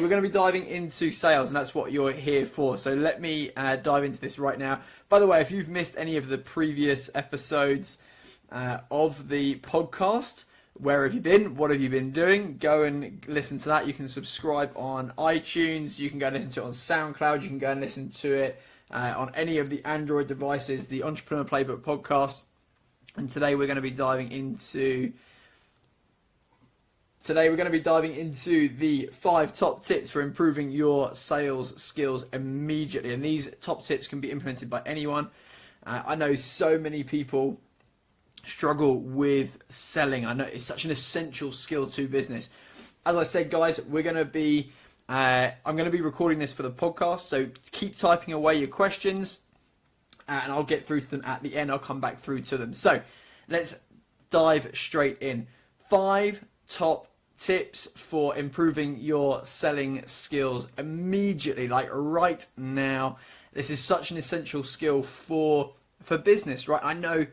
We're going to be diving into sales, and that's what you're here for. So let me dive into this right now. By the way, if you've missed any of the previous episodes of the podcast, where have you been? What have you been doing? Go and listen to that. You can subscribe on iTunes. You can go and listen to it on SoundCloud. You can go and listen to it on any of the Android devices, the Entrepreneur Playbook podcast. And today we're going to be diving into the 5 top tips for improving your sales skills immediately. And these top tips can be implemented by anyone. I know so many people struggle with selling. I know it's such an essential skill to business. As I said, guys, I'm going to be recording this for the podcast. So keep typing away your questions and I'll get through to them at the end. I'll come back through to them. So let's dive straight in. 5 top tips for improving your selling skills immediately, like right now. This is such an essential skill for business, right? I know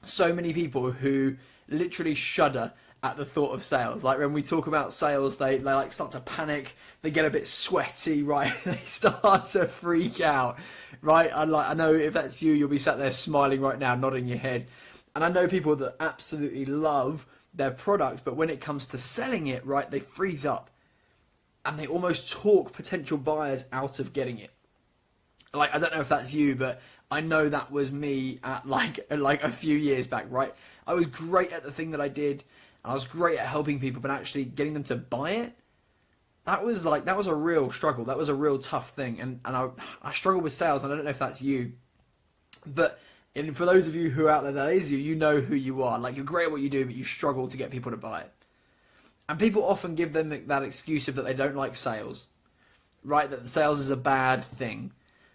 so many people who literally shudder at the thought of sales. Like when we talk about sales, they like start to panic, they get a bit sweaty, right? They start to freak out, right? I know if that's you, you'll be sat there smiling right now, nodding your head. And I know people that absolutely love their product, but when it comes to selling it, right, they freeze up and they almost talk potential buyers out of getting it. Like, I don't know if that's you, but I know that was me at like a few years back, right? I was great at the thing that I did, and I was great at helping people, but actually getting them to buy it, that was a real struggle. That was a real tough thing, and I struggle with sales, and I don't know if that's you, but and for those of you who are out there, that is you, you know who you are. Like, you're great at what you do, but you struggle to get people to buy it. And people often give them that excuse of that they don't like sales, right? That sales is a bad thing,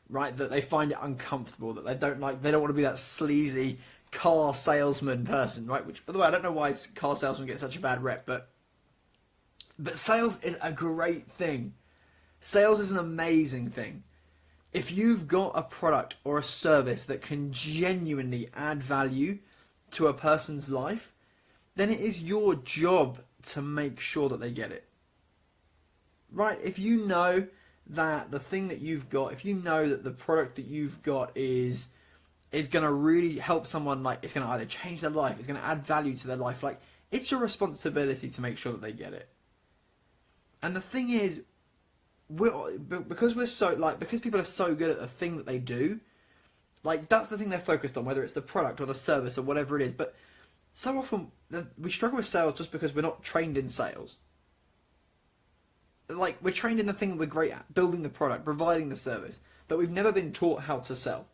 right? That they find it uncomfortable, that they don't want to be that sleazy car salesman person, right? Which, by the way, I don't know why car salesmen get such a bad rep, but sales is a great thing. Sales is an amazing thing. If you've got a product or a service that can genuinely add value to a person's life, then it is your job to make sure that they get it. Right? If you know that the thing that you've got, if you know that the product that you've got is going to really help someone, like it's going to either change their life, it's going to add value to their life, like it's your responsibility to make sure that they get it. And the thing is, because people are so good at the thing that they do, like that's the thing they're focused on, whether it's the product or the service or whatever it is. But so often we struggle with sales just because we're not trained in sales. Like, we're trained in the thing that we're great at, building the product, providing the service, but we've never been taught how to sell.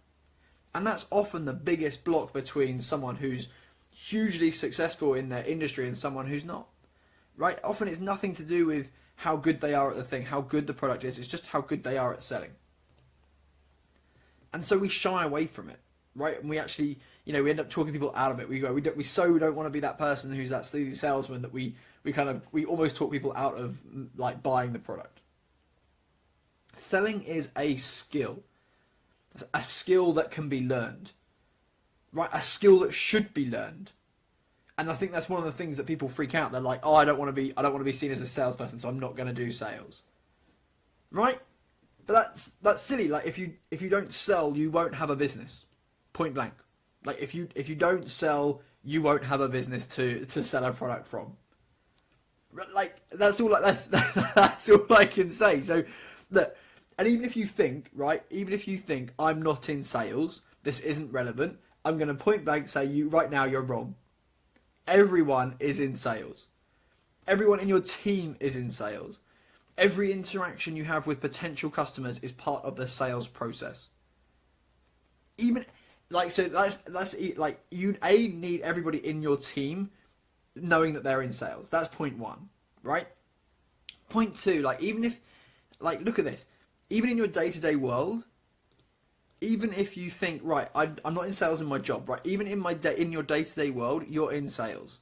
And that's often the biggest block between someone who's hugely successful in their industry and someone who's not. Right? Often it's nothing to do with how good they are at the thing, how good the product is. It's just how good they are at selling. And so we shy away from it, right? And we actually, we end up talking people out of it. We don't want to be that person who's that sleazy salesman that we almost talk people out of like buying the product. Selling is a skill that can be learned, right? A skill that should be learned. And I think that's one of the things that people freak out. They're like, "Oh, I don't want to be seen as a salesperson, so I'm not going to do sales." Right? But that's silly. Like, if you don't sell, you won't have a business. Point blank. Like, if you don't sell, you won't have a business to sell a product from. Like, that's all I can say. So look, and even if you think I'm not in sales, this isn't relevant, I'm going to point blank say right now you're wrong. Everyone is in sales. Everyone in your team is in sales. Every interaction you have with potential customers is part of the sales process. Even like, so that's like, you need everybody in your team knowing that they're in sales. That's point 1, right? Point 2, like, even if, like, look at this, even in your day-to-day world, even if you think, right, I'm not in sales in my job, right? Even in your day-to-day world, you're in sales,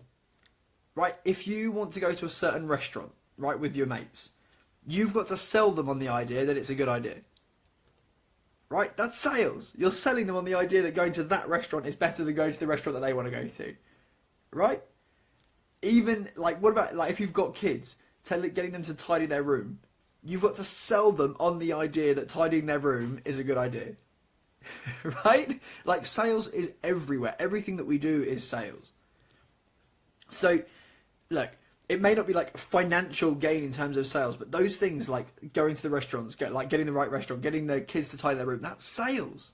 right? If you want to go to a certain restaurant, right, with your mates, you've got to sell them on the idea that it's a good idea, right? That's sales. You're selling them on the idea that going to that restaurant is better than going to the restaurant that they want to go to, right? Even, like, what about, like, if you've got kids, getting them to tidy their room, You've got to sell them on the idea that tidying their room is a good idea. Right? Like, sales is everywhere. Everything that we do is sales. So, look, it may not be like financial gain in terms of sales, but those things like going to the restaurants, getting the right restaurant, getting the kids to tidy their room, that's sales.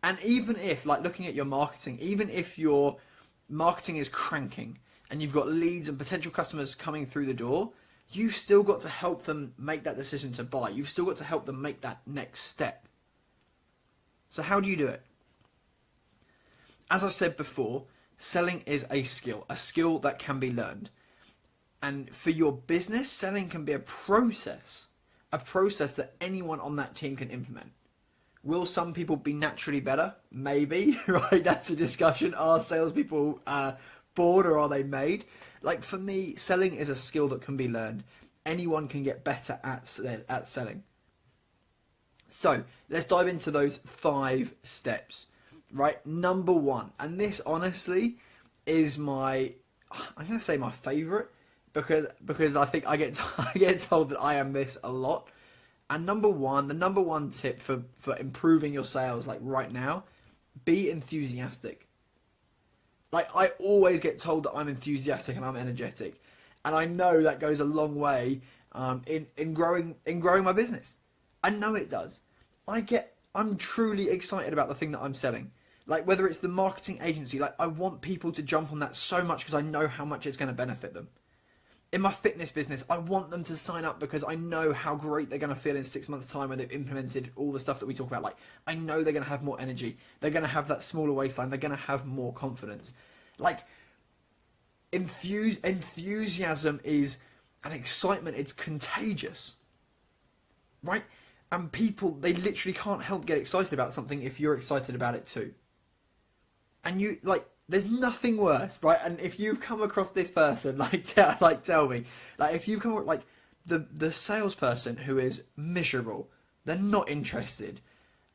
And even if, like, looking at your marketing, even if your marketing is cranking and you've got leads and potential customers coming through the door, you've still got to help them make that decision to buy. You've still got to help them make that next step. So how do you do it? As I said before, selling is a skill that can be learned. And for your business, selling can be a process that anyone on that team can implement. Will some people be naturally better? Maybe, right? That's a discussion. Are salespeople bored or are they made? Like, for me, selling is a skill that can be learned. Anyone can get better at selling. So, let's dive into those 5 steps, right? Number 1, and this honestly is I'm going to say my favourite, because I think I get told that I am this a lot. And the number one tip for improving your sales, like right now, be enthusiastic. Like, I always get told that I'm enthusiastic and I'm energetic, and I know that goes a long way in growing my business. I know it does. I'm truly excited about the thing that I'm selling. Like, whether it's the marketing agency, like, I want people to jump on that so much because I know how much it's going to benefit them. In my fitness business, I want them to sign up because I know how great they're going to feel in 6 months' time when they've implemented all the stuff that we talk about. Like, I know they're going to have more energy. They're going to have that smaller waistline. They're going to have more confidence. Like, enthusiasm is an excitement. It's contagious, right? And people, they literally can't help get excited about something if you're excited about it too. And you, like, there's nothing worse, right? And if you've come across this person, tell me, like, if you've come across, like, the salesperson who is miserable, they're not interested,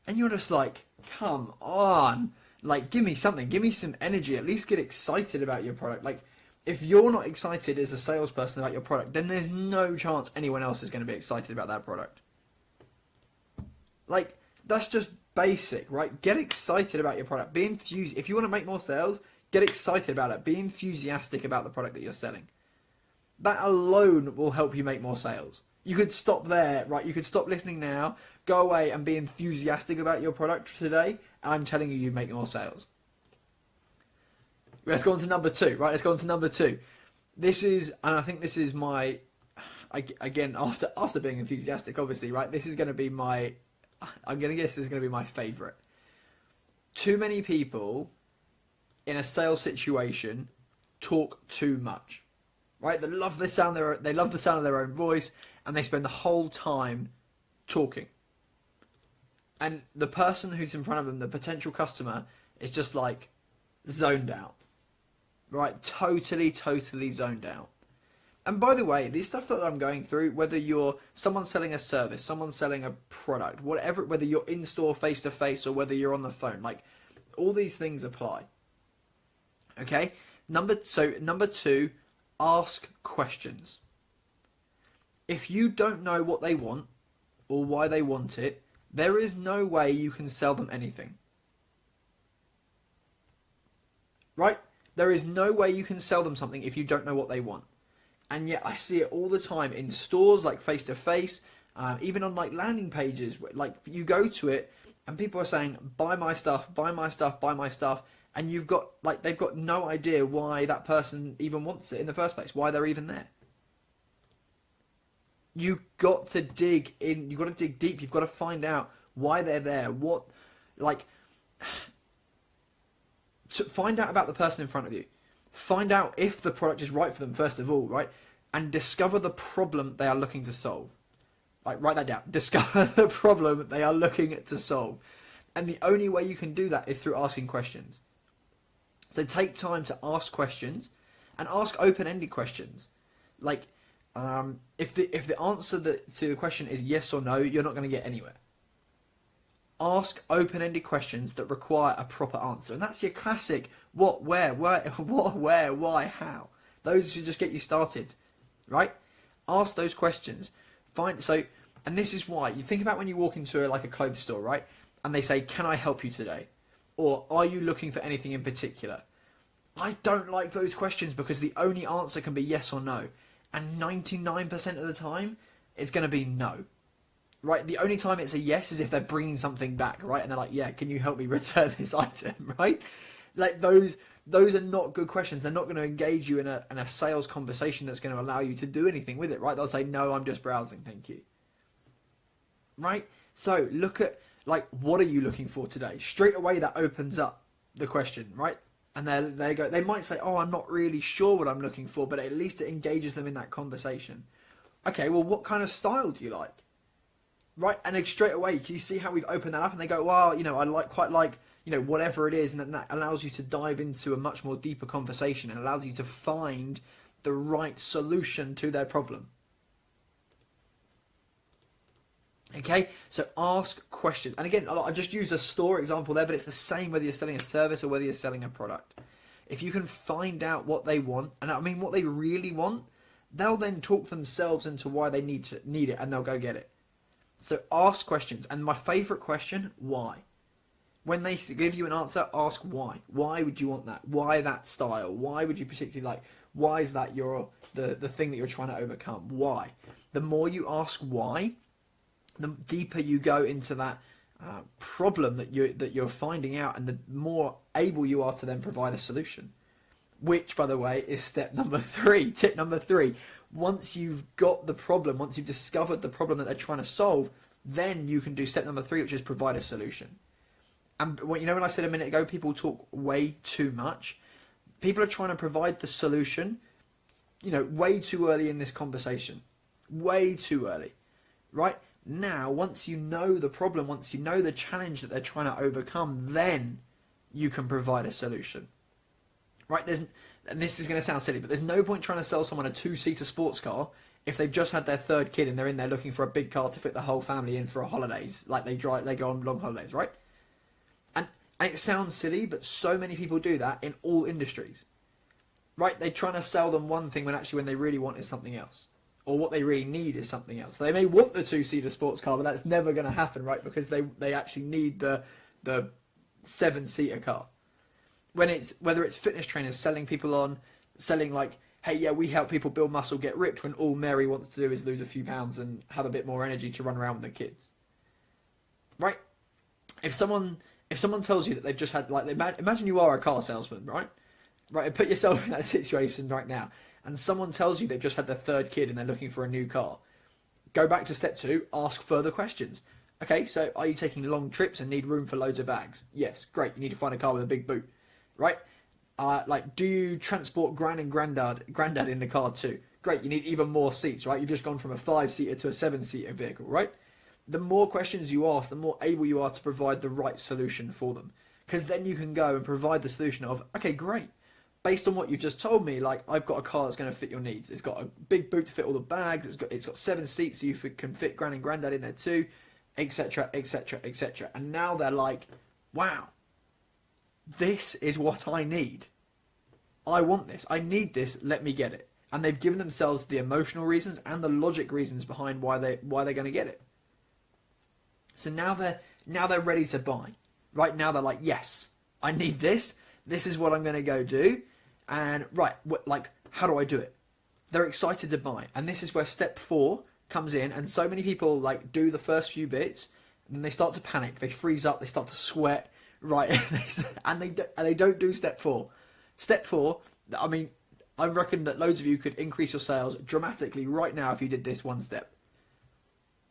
and you're just like, come on, like, give me something, give me some energy, at least get excited about your product. Like, if you're not excited as a salesperson about your product, then there's no chance anyone else is going to be excited about that product. Like, that's just basic, right? Get excited about your product. Be enthused. If you want to make more sales, get excited about it. Be enthusiastic about the product that you're selling. That alone will help you make more sales. You could stop there, right? You could stop listening now, go away and be enthusiastic about your product today, and I'm telling you, you'd make more sales. Let's go on to number 2, right? Let's go on to number 2. This is, and I think this is my, again, after being enthusiastic, obviously, right? This is going to be my, I'm going to guess this is going to be my favourite. Too many people in a sales situation talk too much, right? They love the sound of their own voice, and they spend the whole time talking. And the person who's in front of them, the potential customer, is just like zoned out, right? Totally zoned out. And by the way, this stuff that I'm going through, whether you're someone selling a service, someone selling a product, whatever, whether you're in store face to face or whether you're on the phone, like, all these things apply. Okay? Number 2, ask questions. If you don't know what they want or why they want it, there is no way you can sell them anything. Right? There is no way you can sell them something if you don't know what they want. And yet I see it all the time in stores, like face to face, even on like landing pages. Like, you go to it and people are saying, buy my stuff, buy my stuff, buy my stuff. And you've got, like, they've got no idea why that person even wants it in the first place, why they're even there. You've got to dig in, you've got to dig deep, you've got to find out why they're there, what, like, to find out about the person in front of you. Find out if the product is right for them, first of all, right? And discover the problem they are looking to solve. Like, write that down. Discover the problem they are looking to solve. And the only way you can do that is through asking questions. So take time to ask questions, and ask open-ended questions. Like, if the answer to the question is yes or no, you're not going to get anywhere. Ask open-ended questions that require a proper answer. And that's your classic what, where, why, how. Those should just get you started, right? Ask those questions. And this is why you think about when you walk into like a clothes store, right? And they say, "Can I help you today?" Or "Are you looking for anything in particular?" I don't like those questions because the only answer can be yes or no. And 99% of the time, it's going to be no. Right? The only time it's a yes is if they're bringing something back, right? And they're like, "Yeah, can you help me return this item?" Right? Like those are not good questions. They're not going to engage you in a sales conversation that's going to allow you to do anything with it, right? They'll say, "No, I'm just browsing, thank you." Right? So look at, like, what are you looking for today? Straight away that opens up the question, right? And they might say, "Oh, I'm not really sure what I'm looking for," but at least it engages them in that conversation. Okay, well, what kind of style do you like? Right? And then straight away, can you see how we've opened that up? And they go, "Well, I quite like, whatever it is," and then that allows you to dive into a much more deeper conversation and allows you to find the right solution to their problem. Okay, so ask questions. And again, I just used a store example there, but it's the same whether you're selling a service or whether you're selling a product. If you can find out what they want, and I mean what they really want, they'll then talk themselves into why they need it, and they'll go get it. So ask questions. And my favourite question, why? When they give you an answer, ask why. Why would you want that? Why that style? Why would you particularly like? Why is that the thing that you're trying to overcome? Why? The more you ask why, the deeper you go into that problem that you're finding out, and the more able you are to then provide a solution. Which, by the way, is step number 3. Tip number 3. Once you've got the problem, once you've discovered the problem that they're trying to solve, then you can do step number 3, which is provide a solution. And when I said a minute ago, people talk way too much. People are trying to provide the solution, way too early in this conversation. Way too early. Right? Now, once you know the problem, once you know the challenge that they're trying to overcome, then you can provide a solution. Right? And this is going to sound silly, but there's no point trying to sell someone a 2-seater sports car if they've just had their 3rd kid and they're in there looking for a big car to fit the whole family in for holidays. Like they go on long holidays, right? And it sounds silly, but so many people do that in all industries. Right? They're trying to sell them one thing when actually when they really want is something else. Or what they really need is something else. They may want the 2-seater sports car, but that's never going to happen, right? Because they actually need the 7-seater car. Whether it's fitness trainers selling like, "Hey, yeah, we help people build muscle, get ripped," when all Mary wants to do is lose a few pounds and have a bit more energy to run around with the kids. Right? If someone tells you that they've just had, like, imagine you are a car salesman, right? Right, put yourself in that situation right now, and someone tells you they've just had their 3rd kid and they're looking for a new car. Go back to step 2, ask further questions. Okay, so are you taking long trips and need room for loads of bags? Yes, great. You need to find a car with a big boot, right? Do you transport gran and granddad in the car too? Great, you need even more seats, right? You've just gone from a 5-seater to a 7-seater vehicle, right? The more questions you ask, the more able you are to provide the right solution for them. Because then you can go and provide the solution of, okay, great. Based on what you've just told me, like, I've got a car that's going to fit your needs. It's got a big boot to fit all the bags. It's got 7 seats so you can fit gran and granddad in there too, etc., etc., etc. And now they're like, wow, this is what I need. I want this. I need this. Let me get it. And they've given themselves the emotional reasons and the logic reasons behind why they're going to get it. So now they're ready to buy. Right now they're like, yes, I need this. This is what I'm going to go do. And right, how do I do it? They're excited to buy. And this is where step 4 comes in. And so many people like do the first few bits, and then they start to panic. They freeze up. They start to sweat. Right, and they don't do step 4. Step 4. I mean, I reckon that loads of you could increase your sales dramatically right now if you did this one step.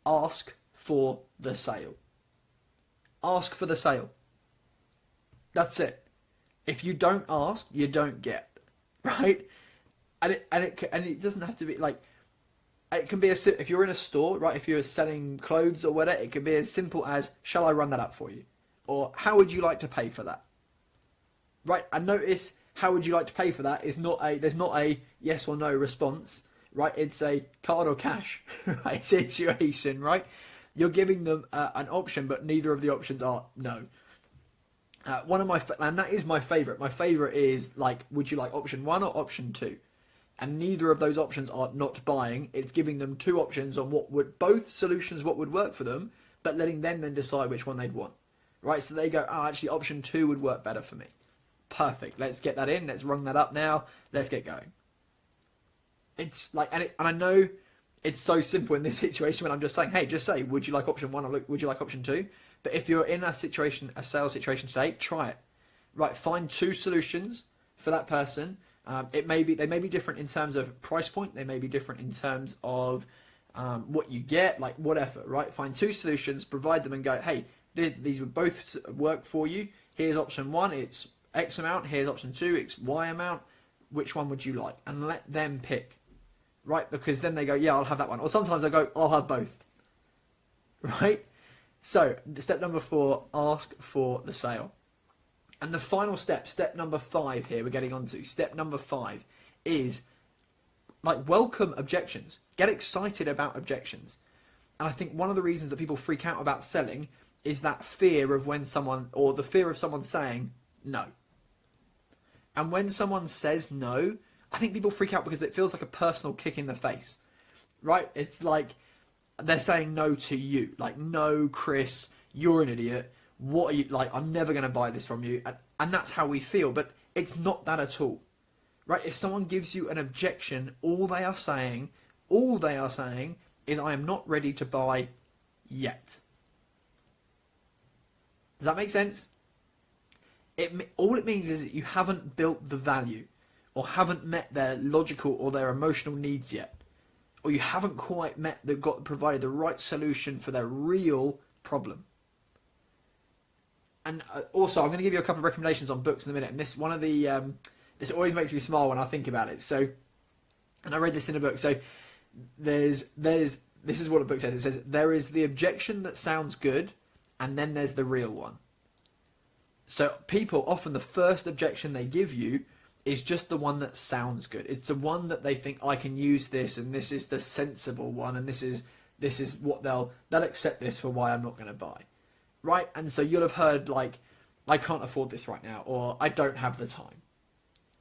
Ask for the sale. Ask for the sale. That's it. If you don't ask, you don't get, right? And it doesn't have to be like, it can be if you're in a store, right? If you're selling clothes or whatever, it can be as simple as, "Shall I run that up for you?" Or, "How would you like to pay for that?" Right? And notice, "How would you like to pay for that?" There's not a yes or no response, right? It's a card or cash, right, situation, right? You're giving them an option, but neither of the options are no. And that is my favourite. My favourite is like, "Would you like option 1 or option 2?" and neither of those options are not buying. It's giving them two options on both solutions what would work for them, but letting them then decide which one they'd want. Right, so they go, oh, actually option 2 would work better for me. Perfect, let's get that in, let's rung that up now, let's get going. It's like, and I know it's so simple in this situation when I'm just saying, hey, just say, would you like option 1 or would you like option 2? But if you're in a sales situation today, try it. Right, find two solutions for that person. They may be different in terms of price point, they may be different in terms of what you get, like whatever, right? Find two solutions, provide them and go, hey, these would both work for you. Here's option 1, it's X amount. Here's option 2, it's Y amount. Which one would you like? And let them pick, right? Because then they go, yeah, I'll have that one. Or sometimes I go, I'll have both, right? So step number 4, ask for the sale. And the final step number 5 here we're getting onto. Step number 5 is like welcome objections. Get excited about objections. And I think one of the reasons that people freak out about selling is that fear of the fear of someone saying no. And when someone says no, I think people freak out because it feels like a personal kick in the face, right? It's like they're saying no to you. Like, no, Chris, you're an idiot. What are you, like, I'm never going to buy this from you. And that's how we feel, but it's not that at all, right? If someone gives you an objection, all they are saying is, I am not ready to buy yet. Does that make sense? All it means is that you haven't built the value, or haven't met their logical or their emotional needs yet, or you haven't quite provided the right solution for their real problem. And also, I'm going to give you a couple of recommendations on books in a minute. And this always makes me smile when I think about it. So, and I read this in a book. So, this is what a book says. It says there is the objection that sounds good, and then there's the real one. So people, often the first objection they give you is just the one that sounds good. It's the one that they think, I can use this, and this is the sensible one, and this is what they'll accept this for why I'm not going to buy. Right? And so you'll have heard, like, I can't afford this right now, or I don't have the time.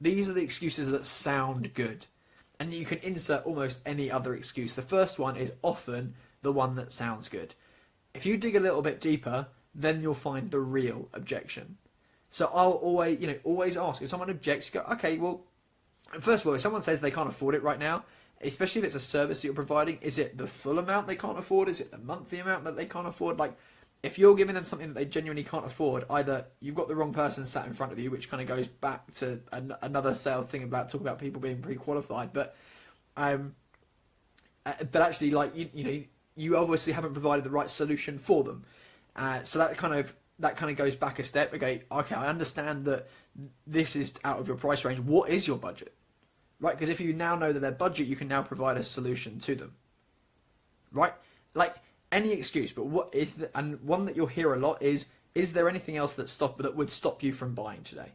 These are the excuses that sound good. And you can insert almost any other excuse. The first one is often the one that sounds good. If you dig a little bit deeper, then you'll find the real objection. So I'll always ask, if someone objects, you go, okay, well, first of all, if someone says they can't afford it right now, especially if it's a service that you're providing, is it the full amount they can't afford? Is it the monthly amount that they can't afford? Like, if you're giving them something that they genuinely can't afford, either you've got the wrong person sat in front of you, which kind of goes back to another sales thing talking about people being pre-qualified, but actually, like, you obviously haven't provided the right solution for them. So that kind of goes back a step. Okay, I understand that this is out of your price range. What is your budget? Right? Because if you now know that their budget, you can now provide a solution to them. Right? Like, any excuse, but what is and one that you'll hear a lot is there anything else that would stop you from buying today?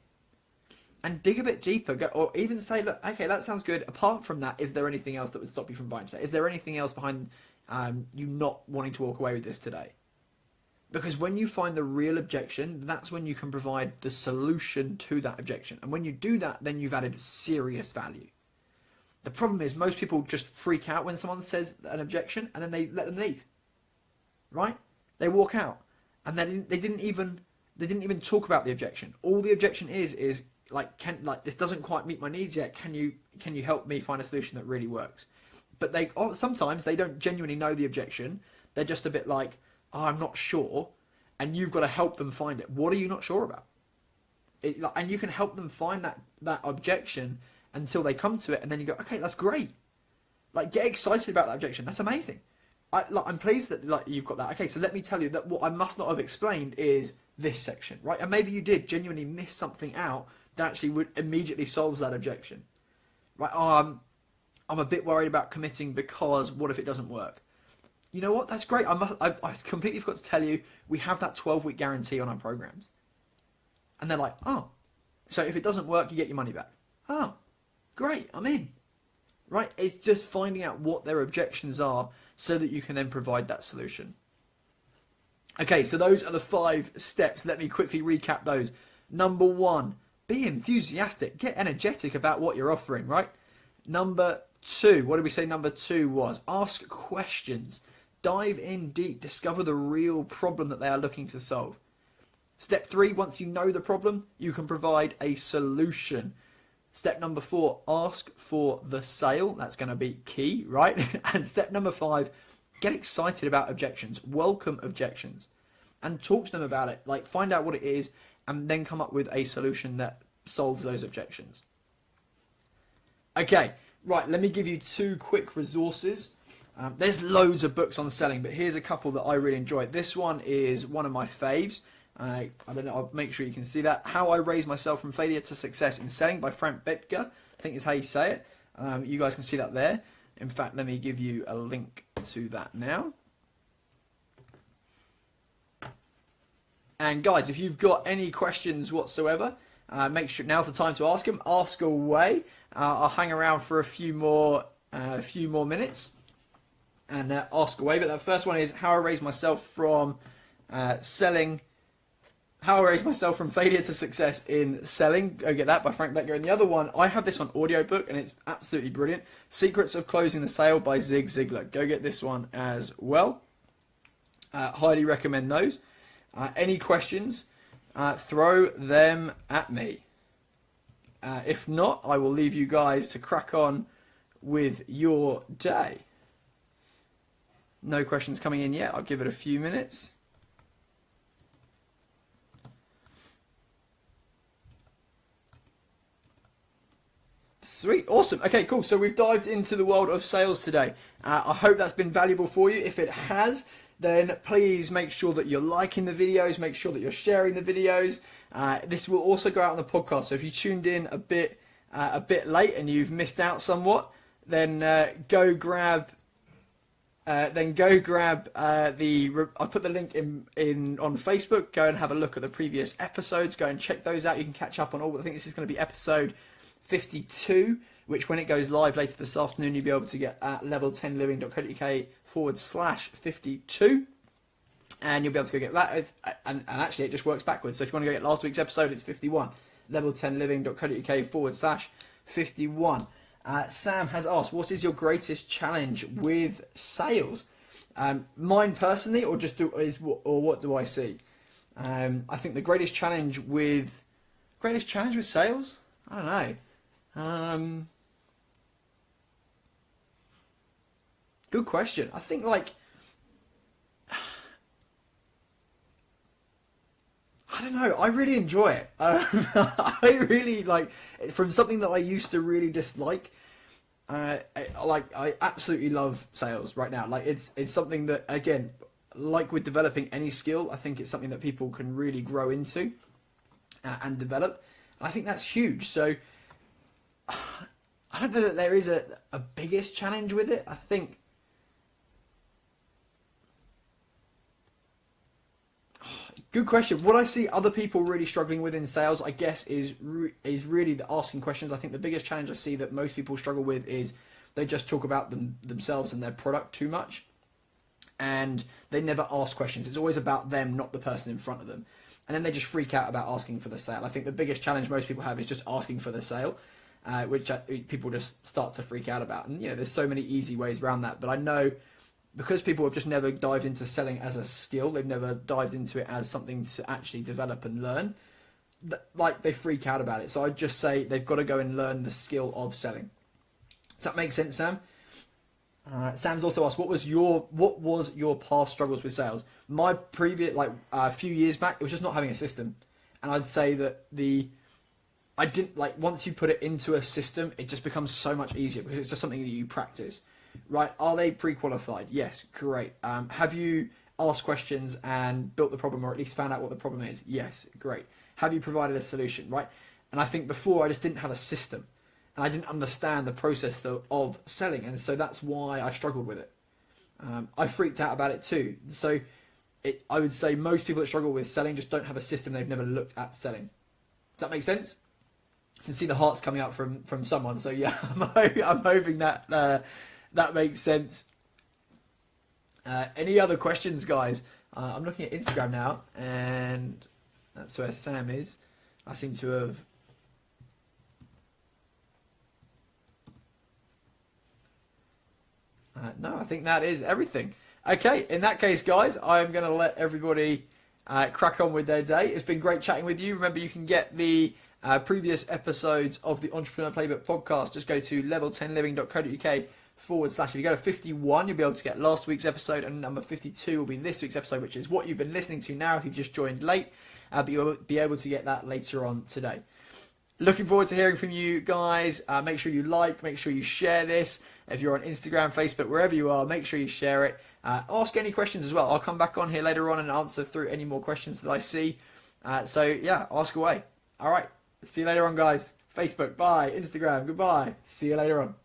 And dig a bit deeper, or even say, look, okay, that sounds good. Apart from that, is there anything else that would stop you from buying today? Is there anything else behind you not wanting to walk away with this today? Because when you find the real objection, that's when you can provide the solution to that objection. And when you do that, then you've added serious value. The problem is most people just freak out when someone says an objection, and then they let them leave. Right? They walk out, and they didn't even talk about the objection. All the objection is like, this doesn't quite meet my needs yet. Can you help me find a solution that really works? But sometimes they don't genuinely know the objection. They're just a bit like, oh, I'm not sure, and you've got to help them find it. What are you not sure about? And you can help them find that objection until they come to it, and then you go, okay, that's great. Like, get excited about that objection. That's amazing. I'm pleased that you've got that. Okay, so let me tell you that what I must not have explained is this section, right? And maybe you did genuinely miss something out that actually would immediately solves that objection, right? Oh, I'm a bit worried about committing because what if it doesn't work? You know what? That's great. I completely forgot to tell you, we have that 12-week guarantee on our programs. And they're like, oh, so if it doesn't work, you get your money back. Oh, great, I'm in. Right? It's just finding out what their objections are so that you can then provide that solution. Okay, so those are the 5 steps. Let me quickly recap those. Number 1, be enthusiastic. Get energetic about what you're offering, right? Number 2, what did we say number 2 was? Ask questions. Dive in deep. Discover the real problem that they are looking to solve. Step 3, once you know the problem, you can provide a solution. Step number 4, ask for the sale. That's going to be key, right? And step number 5, get excited about objections. Welcome objections. And talk to them about it. Like, find out what it is and then come up with a solution that solves those objections. Okay, right, let me give you 2 quick resources. There's loads of books on selling, but here's a couple that I really enjoy. This one is one of my faves. I don't know, I'll make sure you can see that. How I Raised Myself from Failure to Success in Selling by Frank Bettger, I think is how you say it. You guys can see that there. In fact, let me give you a link to that now. And guys, if you've got any questions whatsoever, make sure now's the time to ask them. Ask away. I'll hang around for a few more minutes and ask away. But that first one is how I raised myself from selling. How I Raised Myself from Failure to Success in Selling. Go get that by Frank Bettger. And the other one, I have this on audiobook and it's absolutely brilliant. Secrets of Closing the Sale by Zig Ziglar. Go get this one as well. Highly recommend those. Any questions, throw them at me. If not, I will leave you guys to crack on with your day. No questions coming in yet. I'll give it a few minutes. Sweet, awesome. Okay, cool. So we've dived into the world of sales today. I hope that's been valuable for you. If it has, then please make sure that you're liking the videos, make sure that you're sharing the videos. This will also go out on the podcast. So if you tuned in a bit late and you've missed out somewhat, then go grab I put the link in on Facebook. Go and have a look at the previous episodes. Go and check those out. You can catch up on all. I think this is going to be episode 52, which when it goes live later this afternoon, you'll be able to get at level10living.co.uk/52, and you'll be able to go get that. And actually, it just works backwards. So if you want to go get last week's episode, it's 51. level10living.co.uk/51. Sam has asked, what is your greatest challenge with sales? Mine personally, or what do I see? I think the greatest challenge with sales? I don't know. Good question. I think I don't know. I really enjoy it. I really from something that I used to really dislike. I absolutely love sales right now. It's something that, again, like with developing any skill, I think it's something that people can really grow into and develop. And I think that's huge. So I don't know that there is a biggest challenge with it. I think good question. What I see other people really struggling with in sales, I guess, is really the asking questions. I think the biggest challenge I see that most people struggle with is they just talk about themselves and their product too much, and they never ask questions. It's always about them, not the person in front of them, and then they just freak out about asking for the sale. I think the biggest challenge most people have is just asking for the sale, which people just start to freak out about. And there's so many easy ways around that, but I know, because people have just never dived into selling as a skill, they've never dived into it as something to actually develop and learn, they freak out about it. So I'd just say they've got to go and learn the skill of selling. Does that make sense, Sam? Sam's also asked, what was your past struggles with sales? My previous, a few years back, it was just not having a system. And I'd say that once you put it into a system, it just becomes so much easier because it's just something that you practice. Right, are they pre-qualified? Yes, great. Have you asked questions and built the problem, or at least found out what the problem is? Yes, great. Have you provided a solution? Right, and I think before I just didn't have a system, and I didn't understand the process of selling, and so that's why I struggled with it. I freaked out about it too. So I would say most people that struggle with selling just don't have a system. They've never looked at selling. Does that make sense? You can see the hearts coming out from someone. So yeah, I'm hoping that that makes sense. Any other questions, guys? I'm looking at Instagram now, and that's where Sam is. I seem to have No, I think that is everything. Okay, in that case, guys, I'm going to let everybody crack on with their day. It's been great chatting with you. Remember, you can get the previous episodes of the Entrepreneur Playbook podcast. Just go to level10living.co.uk/. If you go to 51, you'll be able to get last week's episode, and number 52 will be this week's episode, which is what you've been listening to now if you've just joined late. But you'll be able to get that later on today. Looking forward to hearing from you guys. Make sure you like, make sure you share this. If you're on Instagram, Facebook, wherever you are, make sure you share it. Ask any questions as well. I'll come back on here later on and answer through any more questions that I see. So yeah, ask away. All right. See you later on, guys. Facebook, bye. Instagram, goodbye. See you later on.